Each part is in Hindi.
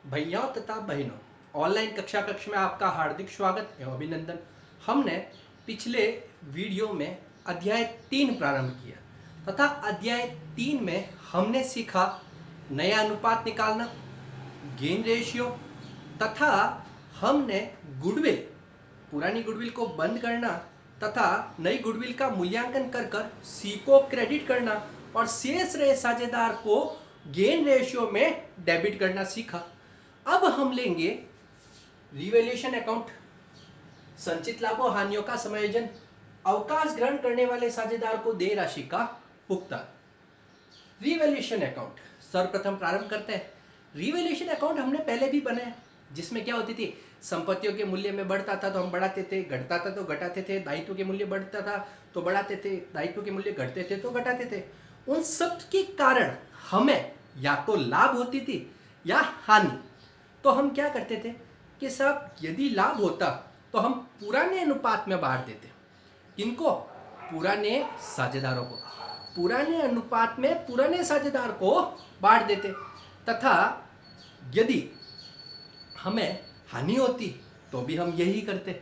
भैयाओं तथा बहनों, ऑनलाइन कक्षा कक्ष में आपका हार्दिक स्वागत एवं अभिनंदन। हमने पिछले वीडियो में अध्याय 3 प्रारंभ किया तथा अध्याय 3 में हमने सीखा नया अनुपात निकालना, गेन रेशियो तथा हमने गुडविल, पुरानी गुडविल को बंद करना तथा नई गुडविल का मूल्यांकन कर कर सी को क्रेडिट करना और शेष रहे साझेदार को गेन रेशियो में डेबिट करना सीखा। अब हम लेंगे रिवैल्यूएशन अकाउंट, संचित लाभों हानियों का समायोजन, अवकाश ग्रहण करने वाले साझेदार को देय राशि का भुगतान। रिवैल्यूएशन अकाउंट सर्वप्रथम प्रारंभ करते हैं। रिवैल्यूएशन अकाउंट हमने पहले भी बनाया, जिसमें क्या होती थी, संपत्तियों के मूल्य में बढ़ता था तो हम बढ़ाते थे, घटता था तो घटाते थे, दायित्व के मूल्य बढ़ता था तो बढ़ाते थे, दायित्व के मूल्य घटते थे तो घटाते थे। उन सब के कारण हमें या तो लाभ होती थी या हानि। तो हम क्या करते थे कि साहब यदि लाभ होता तो हम पुराने अनुपात में बांट देते। किनको? पुराने साझेदारों को। पुराने अनुपात में पुराने साझेदार को बांट देते तथा यदि हमें हानि होती तो भी हम यही करते।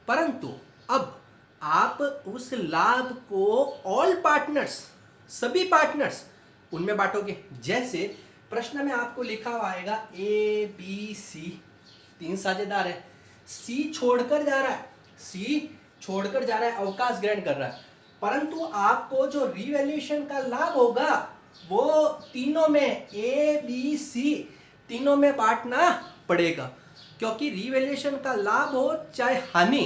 परंतु अब आप उस लाभ को ऑल पार्टनर्स, सभी पार्टनर्स उनमें बांटोगे। जैसे प्रश्न में आपको लिखा हुआ आएगा ए बी सी, 3 साझेदार है, सी छोड़कर जा रहा है, अवकाश ग्रहण कर रहा है, परंतु आपको जो रिवैल्यूएशन का लाभ होगा वो तीनों में, ए बी सी तीनों में बांटना पड़ेगा, क्योंकि रिवैल्यूएशन का लाभ हो चाहे हानि,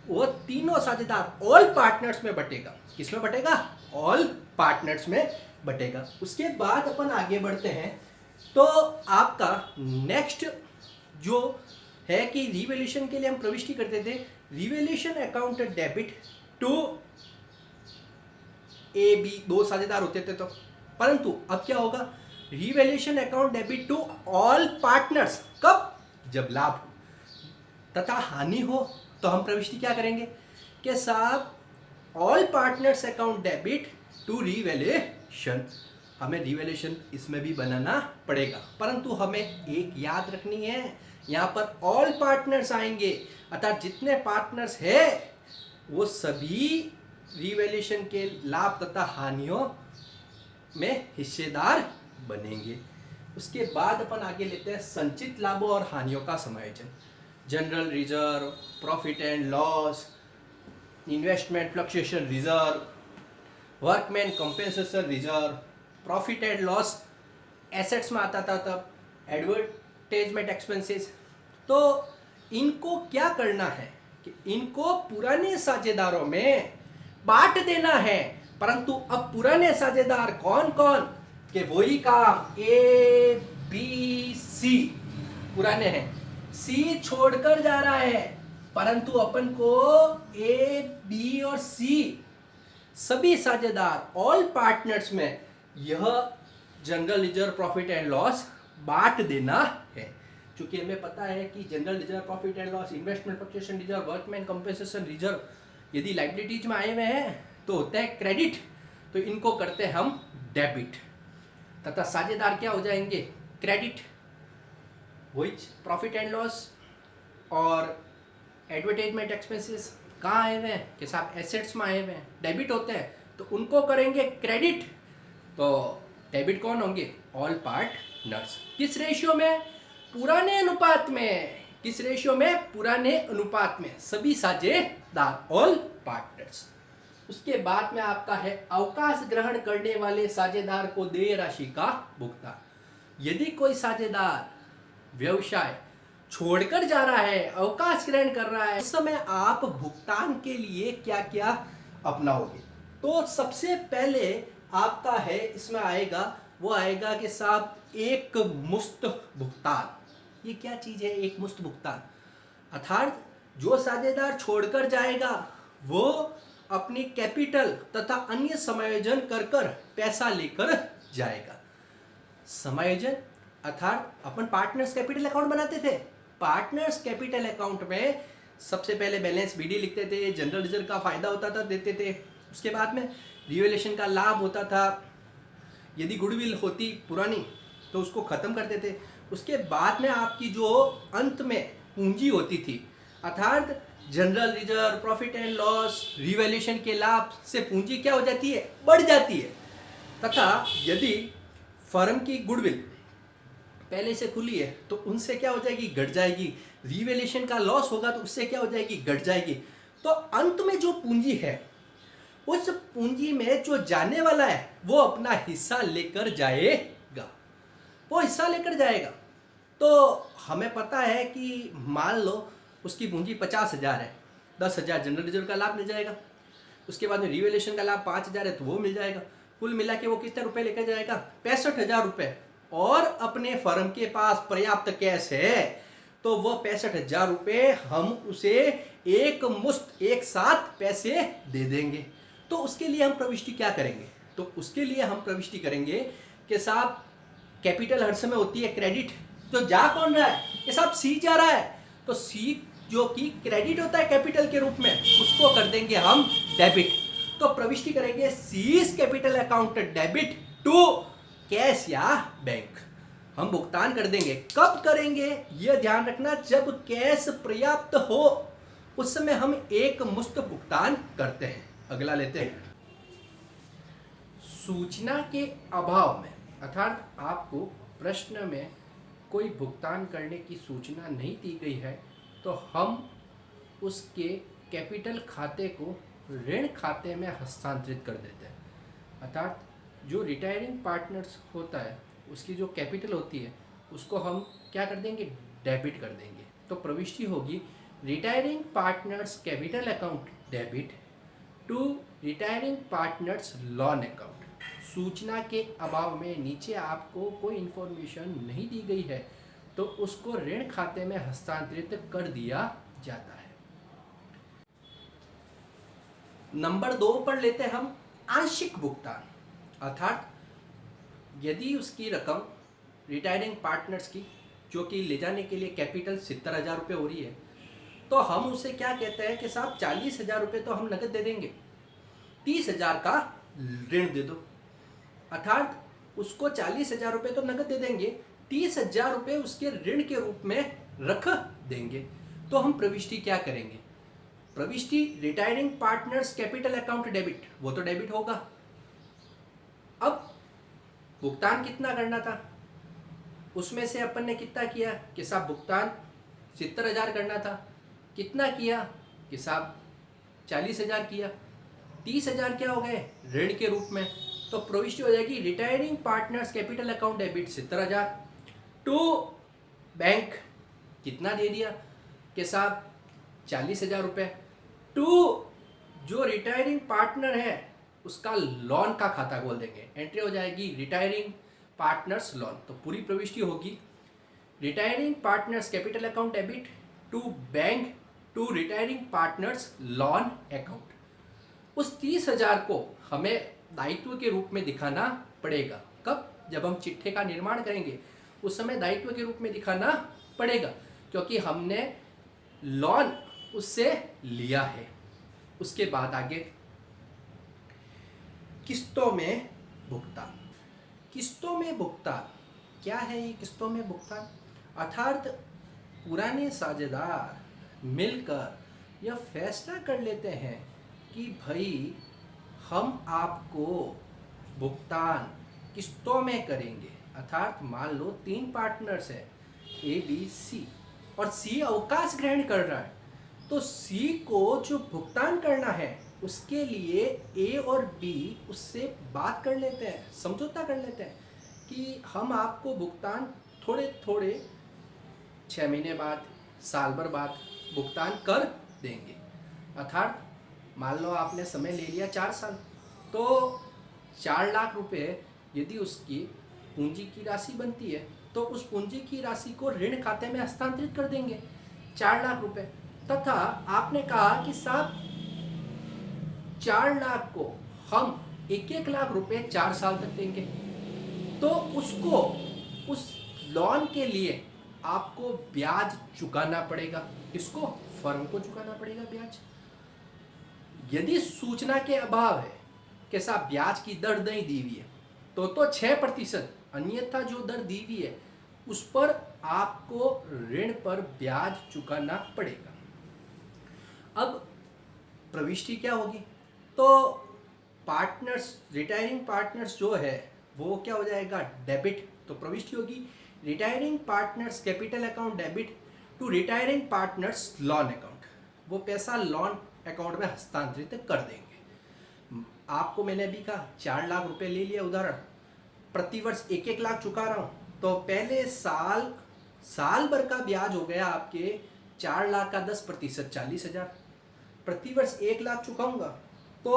वो तीनों साझेदार ऑल पार्टनर्स में बटेगा। किसमें बटेगा? ऑल पार्टनर्स में बटेगा। उसके बाद अपन आगे बढ़ते हैं तो आपका नेक्स्ट जो है कि रिवैल्यूएशन के लिए हम प्रविष्टि करते थे, revaluation account debit to A B, 2 साझेदार होते थे तो, परंतु अब क्या होगा, revaluation account debit to all partners. कब? जब लाभ हो तथा हानि हो तो हम प्रविष्टि क्या करेंगे कि साहब all partners account debit to revaluation. हमें रिवैल्यूएशन इसमें भी बनाना पड़ेगा, परंतु हमें एक याद रखनी है, यहाँ पर ऑल पार्टनर्स आएंगे, अर्थात जितने पार्टनर्स है वो सभी रिवैल्यूएशन के लाभ तथा हानियों में हिस्सेदार बनेंगे। उसके बाद अपन आगे लेते हैं संचित लाभों और हानियों का समायोजन। General reserve, profit and loss, investment fluctuation reserve, workman compensation reserve, profit and loss assets में आता था तब, एडवर्टाइजमेंट एक्सपेंसेस। तो इनको क्या करना है कि इनको पुराने साझेदारों में बांट देना है, परंतु अब पुराने साझेदार कौन कौन के वही काम ए बी सी पुराने हैं, सी छोड़कर जा रहा है, परंतु अपन को ए बी और सी सभी साझेदार ऑल पार्टनर्स में यह general reserve, profit and loss बांट देना है। क्योंकि हमें पता है कि general reserve, profit and loss, investment fluctuation reserve, workman compensation reserve यदि लायबिलिटीज में आए हुए हैं तो होता है क्रेडिट, तो इनको करते हैं हम डेबिट तथा साझेदार क्या हो जाएंगे? क्रेडिट। वही प्रॉफिट एंड लॉस और एडवर्टाइजमेंट एक्सपेंसेस कहाँ आए हुए हैं कि साहब एसेट्स में आए हुए हैं, डेबिट होते हैं, तो उनको करेंगे क्रेडिट। तो डेबिट कौन होंगे? All partners. किस रेशियो में? पुराने अनुपात में। किस रेशियो में? पुराने अनुपात में, सभी साझेदार ऑल पार्टनर्स। उसके बाद में आपका है अवकाश ग्रहण करने वाले साझेदार को देय राशि का भुगतान। यदि कोई साझेदार व्यवसाय छोड़कर जा रहा है, अवकाश ग्रहण कर रहा है, उस समय आप भुगतान के लिए क्या क्या अपनाओगे? तो सबसे पहले आपका है इसमें आएगा, वो आएगा कि साहब एक मुश्त भुगतान। ये क्या चीज है एक मुश्त भुगतान? अर्थात जो साझेदार छोड़कर जाएगा वो अपनी कैपिटल तथा अन्य समायोजन कर कर पैसा लेकर जाएगा। समायोजन अर्थात अपन पार्टनर्स कैपिटल अकाउंट बनाते थे, पार्टनर्स कैपिटल अकाउंट में सबसे पहले बैलेंस बीडी लिखते थे, जनरल रिजर्व का फायदा होता था देते थे, उसके बाद में रिवैल्यूएशन का लाभ होता था, यदि गुडविल होती पुरानी तो उसको ख़त्म कर देते। उसके बाद में आपकी जो अंत में पूंजी होती थी, अर्थात general reserve, profit and loss, revaluation के लाभ से पूंजी क्या हो जाती है, बढ़ जाती है। तथा यदि फर्म की गुडविल पहले से खुली है तो उनसे क्या हो जाएगी, घट जाएगी। रिवैल्यूएशन का लॉस होगा तो उससे क्या हो जाएगी, घट जाएगी। तो अंत में जो पूंजी है, उस पूंजी में जो जाने वाला है वो अपना हिस्सा लेकर जाएगा, वो हिस्सा लेकर जाएगा। तो हमें पता है कि मान लो उसकी पूंजी 50,000 है, 10,000 जनरल रिजर्व का लाभ मिल जाएगा, उसके बाद में रिवैल्यूएशन का लाभ 5,000 है तो वो मिल जाएगा। कुल मिला के वो कितने रुपए लेकर जाएगा, 65,000 रुपए। और अपने फर्म के पास पर्याप्त कैश है तो वो 65,000 रुपए हम उसे एक मुश्त एक साथ पैसे दे देंगे। तो उसके लिए हम प्रविष्टि क्या करेंगे, तो उसके लिए हम प्रविष्टि करेंगे कि साहब कैपिटल हर समय होती है क्रेडिट, तो जा कौन रहा है, कि साहब सी जा रहा है, तो सी जो कि क्रेडिट होता है कैपिटल के रूप में, उसको कर देंगे हम डेबिट। तो प्रविष्टि करेंगे C's capital account debit to cash या बैंक। हम भुगतान कर देंगे। कब करेंगे यह ध्यान रखना, जब कैश पर्याप्त हो उस समय हम एक मुश्त भुगतान करते हैं। अगला लेते हैं। सूचना के अभाव में, अर्थात आपको प्रश्न में कोई भुगतान करने की सूचना नहीं दी गई है तो हम उसके कैपिटल खाते को ऋण खाते में हस्तांतरित कर देते हैं। अर्थात जो रिटायरिंग पार्टनर्स होता है उसकी जो कैपिटल होती है उसको हम क्या कर देंगे, डेबिट कर देंगे। तो प्रविष्टि होगी retiring partners capital account debit to retiring partners loan account. सूचना के अभाव में नीचे आपको कोई इन्फॉर्मेशन नहीं दी गई है तो उसको ऋण खाते में हस्तांतरित कर दिया जाता है। नंबर 2 पर लेते हैं हम आंशिक भुगतान। अर्थात यदि उसकी रकम रिटायरिंग पार्टनर्स की जो कि ले जाने के लिए कैपिटल 70,000 रुपये हो रही है तो हम उसे क्या कहते हैं कि साहब 40,000 रुपये तो हम नकद दे देंगे, 30,000 का ऋण दे दो। अर्थात उसको 40,000 रुपये तो नकद दे देंगे, 30,000 रुपये उसके ऋण के रूप में रख देंगे। तो हम प्रविष्टि क्या करेंगे, प्रविष्टि retiring partners capital account debit, वो तो डेबिट होगा। अब भुगतान कितना करना था, उसमें से अपन ने कितना किया कि साहब भुगतान 70,000 करना था, कितना किया कि साहब 40,000 किया, 30,000 क्या हो गए ऋण के रूप में। तो प्रविष्टि हो जाएगी retiring partners capital account debit 70,000 to bank, कितना दे दिया कि साहब 40,000 रुपये, टू जो रिटायरिंग पार्टनर है उसका लोन का खाता खोल देंगे, एंट्री हो जाएगी रिटायरिंग पार्टनर्स लोन। तो पूरी प्रविष्टि होगी retiring partners capital account debit to bank to retiring partners loan account. उस 30,000 को हमें दायित्व के रूप में दिखाना पड़ेगा। कब, जब हम चिट्ठे का निर्माण करेंगे उस समय दायित्व के रूप में दिखाना पड़ेगा, क्योंकि हमने लोन उससे लिया है। उसके बाद आगे किस्तों में भुगतान। किस्तों में भुगतान क्या है, ये किस्तों में भुगतान अर्थात पुराने साझेदार मिलकर यह फैसला कर लेते हैं कि भाई हम आपको भुगतान किस्तों में करेंगे। अर्थात मान लो 3 पार्टनर्स हैं ए बी सी और सी अवकाश ग्रहण कर रहा है, तो सी को जो भुगतान करना है उसके लिए ए और बी उससे बात कर लेते हैं, समझौता कर लेते हैं कि हम आपको भुगतान थोड़े थोड़े 6 महीने बाद, साल भर बाद भुगतान कर देंगे। अर्थात मान लो आपने समय ले लिया 4 साल, तो 4 लाख रुपए यदि उसकी पूंजी की राशि बनती है तो उस पूंजी की राशि को ऋण खाते में हस्तांतरित कर देंगे 4 लाख रुपए। तथा आपने कहा कि साहब 4 लाख को हम 1-1 लाख रुपए 4 साल तक देंगे, तो उसको उस लोन के लिए आपको ब्याज चुकाना पड़ेगा। किसको, फर्म को चुकाना पड़ेगा ब्याज। यदि सूचना के अभाव है कि साहब ब्याज की दर नहीं दी हुई है तो 6% अन्यथा जो दर दी हुई है उस पर आपको ऋण पर ब्याज चुकाना पड़ेगा। अब प्रविष्टि क्या होगी? तो पार्टनर्स, रिटायरिंग पार्टनर्स जो है वो क्या हो जाएगा? डेबिट। तो प्रविष्टि होगी retiring partners capital account debit to retiring partners loan account. वो पैसा लॉन अकाउंट में हस्तांतरित कर देंगे। आपको मैंने अभी कहा 4 लाख रुपए ले लिया उदाहरण, प्रतिवर्ष 1-1 लाख चुका रहा हूँ, तो पहले साल भर का ब्याज हो गया आपके 4 लाख का 10% 40,000। प्रतिवर्ष 1 लाख चुकाऊंगा तो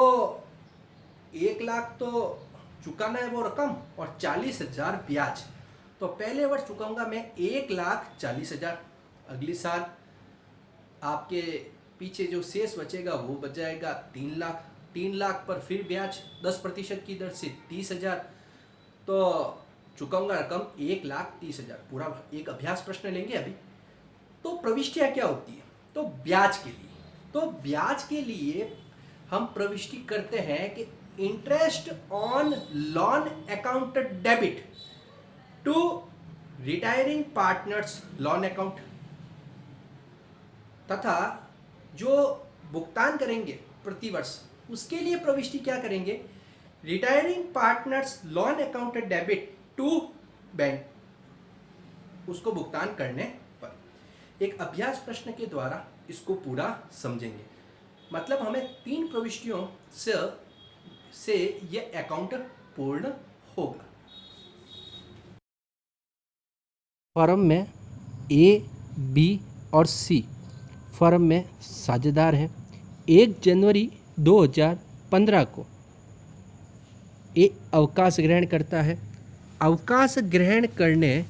1 लाख तो चुकाना है वो रकम और 40,000 ब्याज। तो पहले वर्ष चुकाऊंगा मैं 1,40,000। अगले साल आपके पीछे जो शेष बचेगा वो बच जाएगा 3 लाख। 3 लाख पर फिर ब्याज 10% की दर से 30,000। तो चुकाऊंगा रकम 1,30,000। पूरा एक अभ्यास प्रश्न लेंगे अभी। तो प्रविष्टियां क्या होती है? तो ब्याज के लिए, हम प्रविष्टि करते हैं कि interest on loan account debit to retiring partners loan account, तथा जो भुगतान करेंगे प्रतिवर्ष उसके लिए प्रविष्टि क्या करेंगे? Retiring partners loan account debit to bank, उसको भुगतान करने पर। एक अभ्यास प्रश्न के द्वारा इसको पूरा समझेंगे। मतलब हमें 3 प्रविष्टियों से ये अकाउंट पूर्ण होगा। फर्म में ए, बी और सी फर्म में साझेदार हैं। 1 जनवरी 2015 को ए अवकाश ग्रहण करता है। अवकाश ग्रहण करने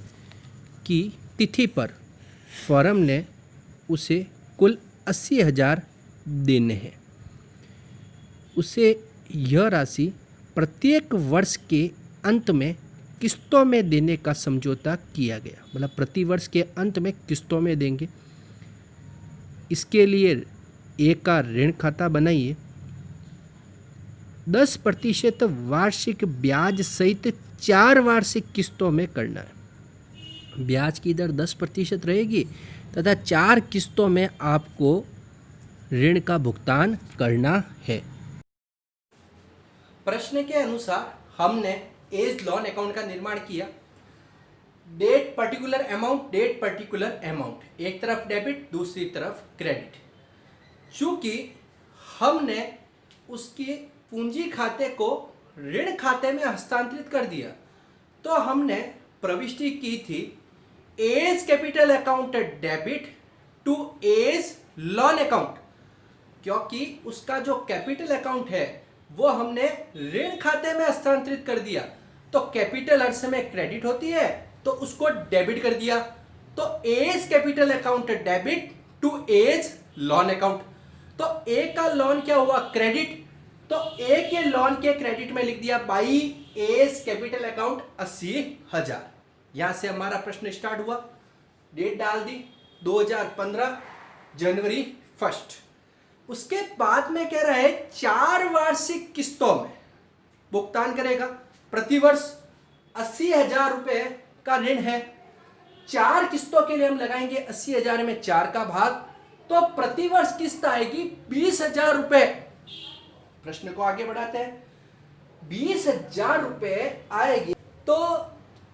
की तिथि पर फर्म ने उसे कुल 80,000 देने हैं। उसे यह राशि प्रत्येक वर्ष के अंत में किस्तों में देने का समझौता किया गया। मतलब प्रति वर्ष के अंत में किस्तों में देंगे। इसके लिए ए का ऋण खाता बनाइए। 10% वार्षिक ब्याज सहित 4 वार्षिक किस्तों में करना है। ब्याज की दर 10% रहेगी तथा 4 किस्तों में आपको ऋण का भुगतान करना है। प्रश्न के अनुसार हमने एज लॉन अकाउंट का निर्माण किया। डेट पर्टिकुलर अमाउंट, एक तरफ डेबिट दूसरी तरफ क्रेडिट। चूंकि हमने उसकी पूंजी खाते को ऋण खाते में हस्तांतरित कर दिया तो हमने प्रविष्टि की थी A's capital account debit to A's loan account, क्योंकि उसका जो कैपिटल अकाउंट है वो हमने ऋण खाते में हस्तांतरित कर दिया। तो कैपिटल हर समय क्रेडिट होती है तो उसको डेबिट कर दिया। तो A's capital account debit to A's loan account. तो ए का लॉन क्या हुआ? क्रेडिट। तो ए के लॉन के क्रेडिट में लिख दिया बाई एज कैपिटल अकाउंट 80,000। यहां से हमारा प्रश्न स्टार्ट हुआ। डेट डाल दी 2015 जनवरी 1। उसके बाद में कह रहा है 4 वार्षिक किस्तों में भुगतान करेगा। प्रतिवर्ष 80,000 रुपए का ऋण है। 4 किस्तों के लिए हम लगाएंगे 80,000 में 4 का भाग, तो प्रतिवर्ष किस्त आएगी 20,000 रुपए। प्रश्न को आगे बढ़ाते हैं। 20,000 रुपए आएगी। तो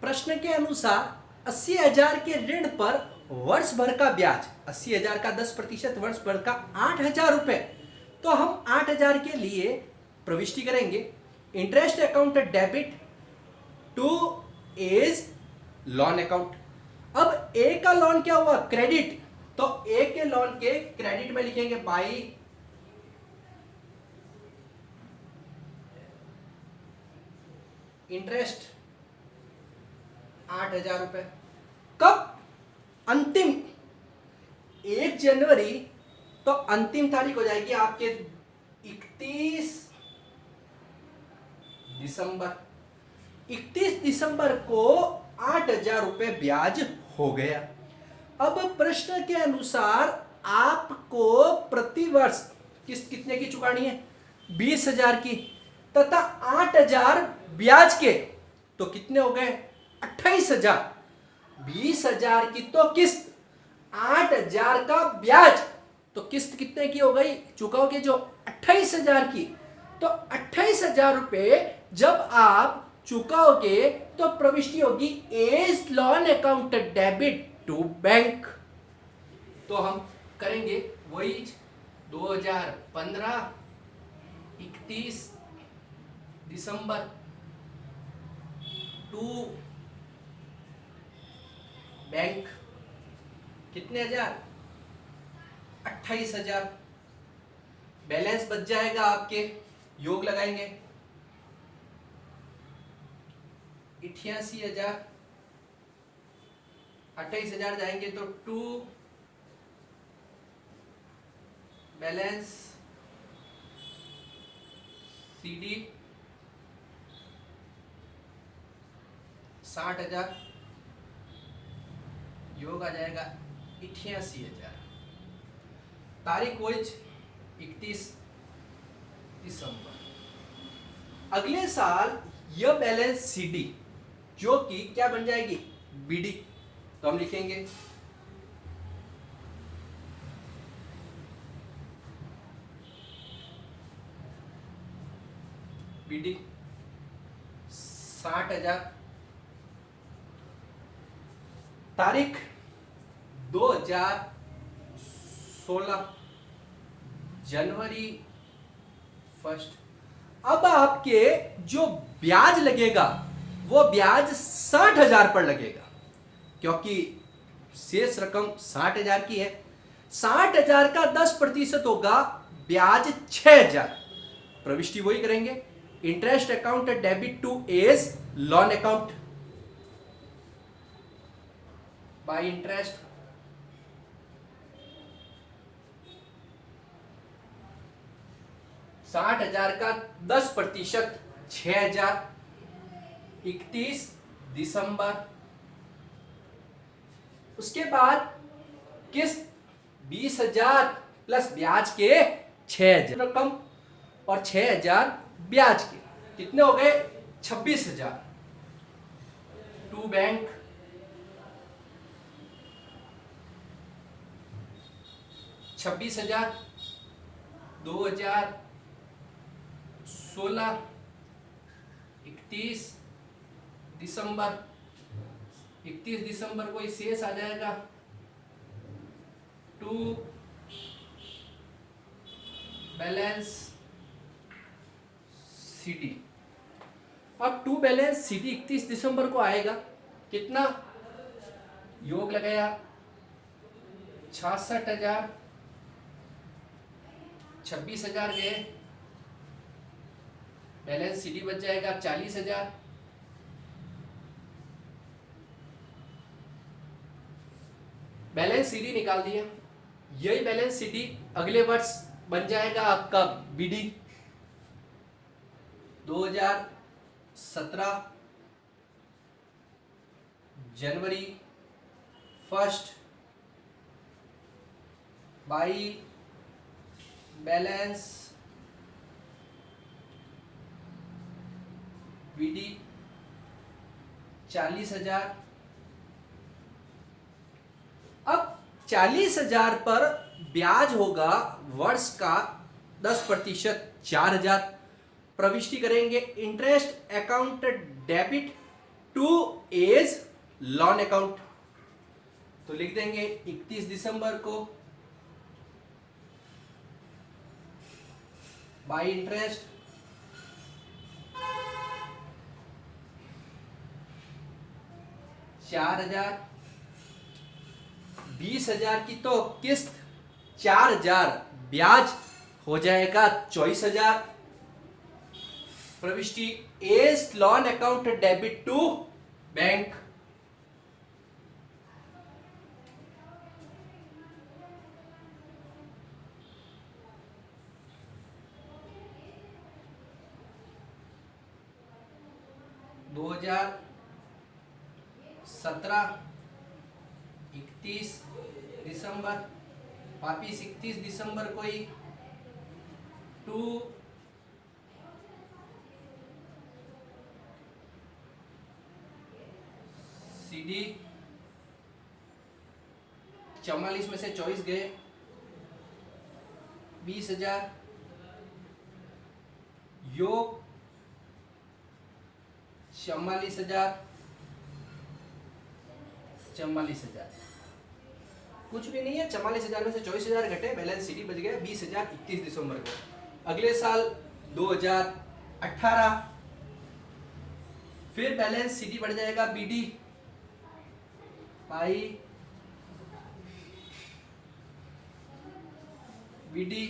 प्रश्न के अनुसार 80,000 के ऋण पर वर्ष भर का ब्याज, 80,000 का 10% वर्ष भर का 8,000 रुपए। तो हम 8,000 के लिए प्रविष्टि करेंगे interest account debit to A's loan account. अब ए का लॉन क्या हुआ? क्रेडिट। तो ए के लॉन के क्रेडिट में लिखेंगे बाई इंटरेस्ट 8,000 रुपए। कब? अंतिम 1 जनवरी, तो अंतिम तारीख हो जाएगी आपके 31 दिसंबर। 31 दिसंबर को 8,000 रुपए ब्याज हो गया। अब प्रश्न के अनुसार आपको प्रतिवर्ष किस्त कितने की चुकानी है? 20,000 की, तथा 8,000 ब्याज के। तो कितने हो गए? 28,000, 20,000 की तो किस्त, 8,000 का ब्याज, तो किस्त कितने की हो गई, चुकाओगे जो 28,000 की, तो 28,000 रुपए जब आप चुकाओगे तो प्रविष्टि होगी A's loan account debit to bank. तो हम करेंगे वही 2015 31 दिसंबर टू बैंक, कितने हजार, 28,000, बैलेंस बच जाएगा आपके, योग लगाएंगे 88,000, 28,000 जाएंगे तो टू बैलेंस सीडी 60,000, योग आ जाएगा 88,000, तारीख वही 31 दिसंबर। अगले साल यह बैलेंस सीडी जो कि क्या बन जाएगी, बीडी, तो हम लिखेंगे बीडी 60,000, तारीख 2016 जनवरी 1। अब आपके जो ब्याज लगेगा वो ब्याज 60,000 पर लगेगा, क्योंकि शेष रकम 60,000 की है। 60,000 का 10% होगा ब्याज 6,000, प्रविष्टि वही करेंगे, interest account debit to A's loan account by interest, साठ हजार का 10%, 6,000, 31 दिसंबर। उसके बाद किस्त 20,000 प्लस ब्याज के 6,000 रकम और 6,000 ब्याज के, कितने हो गए 26,000 टू बैंक, 26,000 2016 31 दिसंबर, 31 दिसंबर को शेष आ जाएगा टू बैलेंस सीडी। अब टू बैलेंस सीडी 31 दिसंबर को आएगा, कितना, योग लगाया 66,000, 26,000 गए, बैलेंस सीडी बच जाएगा 40,000, बैलेंस सीडी निकाल दिया। यही बैलेंस सीडी अगले वर्ष बन जाएगा आपका बीडी 2017 जनवरी 1 बाई बैलेंस बीडी 40,000। अब 40,000 पर ब्याज होगा वर्ष का 10%, 4,000, प्रविष्टि करेंगे interest account debit to A's loan account, तो लिख देंगे 31 दिसंबर को बाई इंटरेस्ट 4,000, 20,000 की तो किस्त, 4,000 ब्याज हो जाएगा 24,000, प्रविष्टि A's loan account debit to bank, दो 2017 31 दिसंबर, वापिस 31 दिसंबर को ही टू CD 44 में से 24 गए, 20,000 योग 44,000, 44,000 कुछ भी नहीं है। 44,000 में से 24,000 घटे, बैलेंस सीडी बच गया 20,000 31 दिसंबर को। अगले साल 2018 फिर बैलेंस सीडी बढ़ जाएगा बीडी पाई बीडी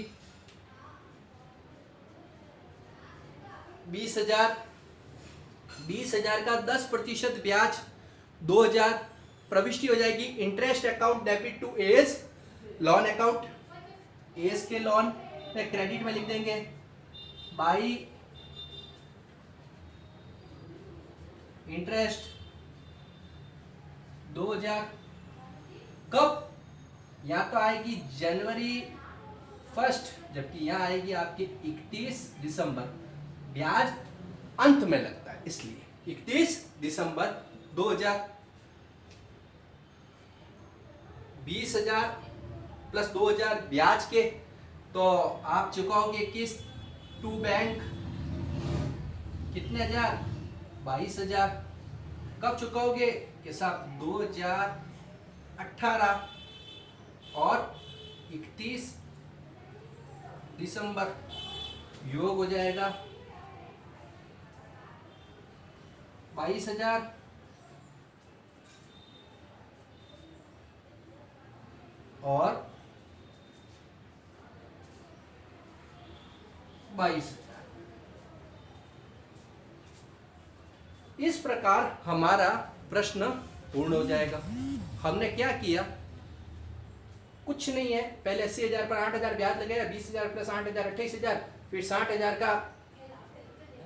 20,000 का 10% ब्याज 2,000 प्रविष्टि हो जाएगी। Interest account debit to A's loan account, A's के लॉन में क्रेडिट में लिख देंगे बाई इंटरेस्ट 2,000। कब? या तो आएगी जनवरी 1, जबकि यहां आएगी आपकी 31 दिसंबर। ब्याज अंत में लगता है इसलिए 31 दिसंबर 2000। 20,000 प्लस 2,000 ब्याज के, तो आप चुकाओगे किस्त टू बैंक कितने हजार? 22,000। कब चुकाओगे के साथ? 2018 और 31 दिसंबर योग हो जाएगा 22,000 और 22,000। इस प्रकार हमारा प्रश्न पूर्ण हो जाएगा। हमने क्या किया? कुछ नहीं है, पहले 80,000 पर 8,000 ब्याज लगाया, 20,000 प्लस 8,000 28,000, फिर 60,000 का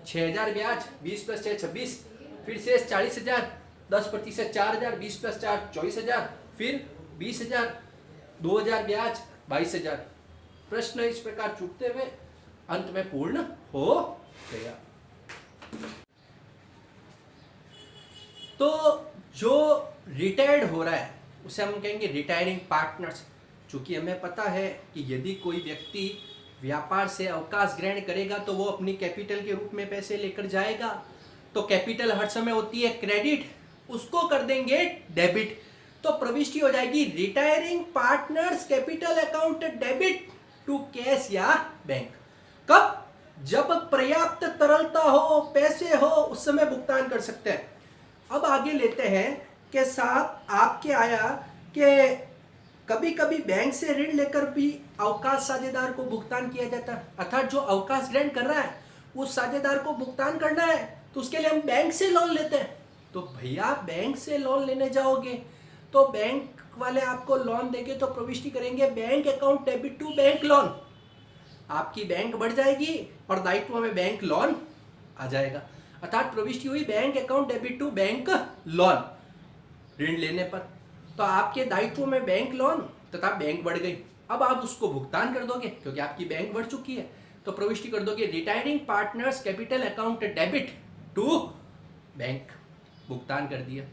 6,000 ब्याज, 20 प्लस 6 26, फिर शेष 40,000, 10% 4,000, 20 प्लस 4 24,000, फिर 20,000, 2,000 ब्याज 22,000। प्रश्न इस प्रकार चूकते हुए अंत में पूर्ण हो गया। तो जो रिटायर्ड हो रहा है उसे हम कहेंगे रिटायरिंग पार्टनर्स। चूंकि हमें पता है कि यदि कोई व्यक्ति व्यापार से अवकाश ग्रहण करेगा तो वो अपनी कैपिटल के रूप में पैसे लेकर जाएगा, तो कैपिटल हर समय होती है क्रेडिट, उसको कर देंगे डेबिट। तो प्रविष्टि हो जाएगी retiring partners capital account debit to cash या बैंक। कब? जब पर्याप्त तरलता हो, पैसे हो, उस समय भुगतान कर सकते हैं। अब आगे लेते हैं कि साहब आपके आया कि कभी कभी बैंक से ऋण लेकर भी अवकाश साझेदार को भुगतान किया जाता है, अर्थात जो अवकाश ग्रहण कर रहा है उस साझेदार को भुगतान करना है, तो उसके लिए हम बैंक से लोन लेते हैं। तो भैया बैंक से लोन लेने जाओगे तो बैंक वाले आपको लोन देंगे तो प्रविष्टि करेंगे bank account debit to bank loan. आपकी बैंक बढ़ जाएगी और दायित्व में बैंक लोन आ जाएगा, अर्थात प्रविष्टि हुई bank account debit to bank loan ऋण लेने पर। तो आपके दायित्व में बैंक लोन तथा बैंक बढ़ गई। अब आप उसको भुगतान कर दोगे क्योंकि आपकी बैंक बढ़ चुकी है, तो प्रविष्टि कर दोगे retiring partners capital account debit to bank, भुगतान कर दिया।